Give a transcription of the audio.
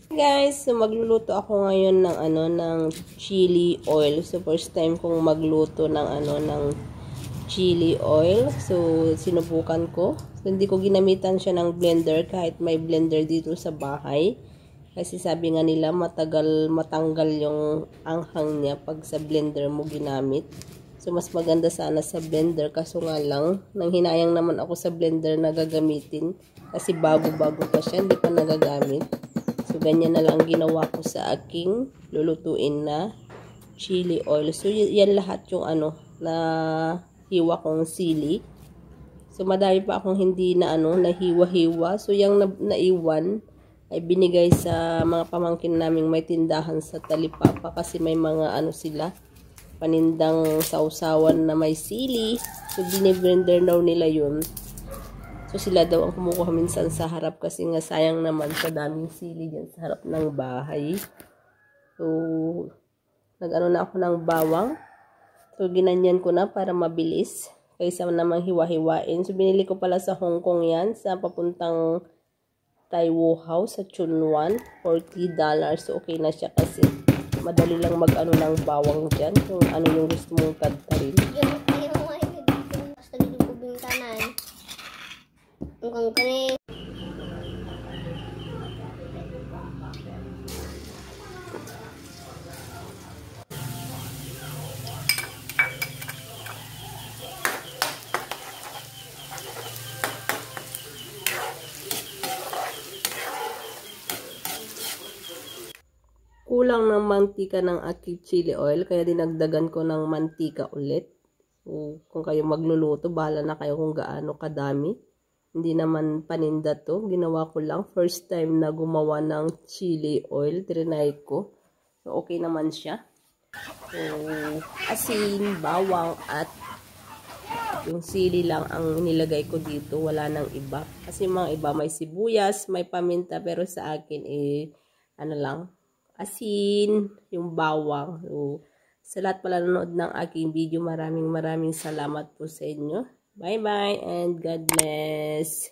Guys, so magluluto ako ngayon ng ng chili oil. So first time kong magluto ng chili oil. So sinubukan ko. So hindi ko ginamitan siya ng blender kahit may blender dito sa bahay. Kasi sabi nga nila matanggal yung anghang niya pag sa blender mo ginamit. So mas maganda sana sa blender, kaso nga lang nang hinayang naman ako sa blender na gagamitin kasi bago-bago pa siya, hindi pa nagagamit. So, ganyan na lang ginawa ko sa aking lulutuin na chili oil. So, yan lahat yung na hiwa kong sili. So, madami pa akong hindi na na hiwa-hiwa. So, yung naiwan ay binigay sa mga pamangkin naming may tindahan sa Talipapa kasi may mga sila, panindang sausawan na may sili. So, biniblender daw nila yun. So, sila daw ang kumukuha minsan sa harap kasi nga sayang naman sa daming sili dyan sa harap ng bahay. So, na ako ng bawang. So, ginanyan ko na para mabilis kaysa namang hiwa-hiwain. So, binili ko pala sa Hong Kong yan sa papuntang Taiwo House sa Chunwan. $40. So, okay na siya kasi madali lang ng bawang dyan. Kung ano yung gusto mong tadtarin. Ang kani kulang ng mantika ng aking chili oil kaya dinagdagan ko ng mantika ulit. So, kung kayo magluluto, bahala na kayo kung gaano kadami. Hindi naman paninda to. Ginawa ko lang. First time na gumawa ng chili oil. Trinay ko. So, okay naman siya. So, asin, bawang, at yung sili lang ang nilagay ko dito. Wala nang iba. Kasi mga iba may sibuyas, may paminta. Pero sa akin, lang, asin, yung bawang. So, sa lahat pala nanonood ng aking video, maraming salamat po sa inyo. Bye-bye and God bless.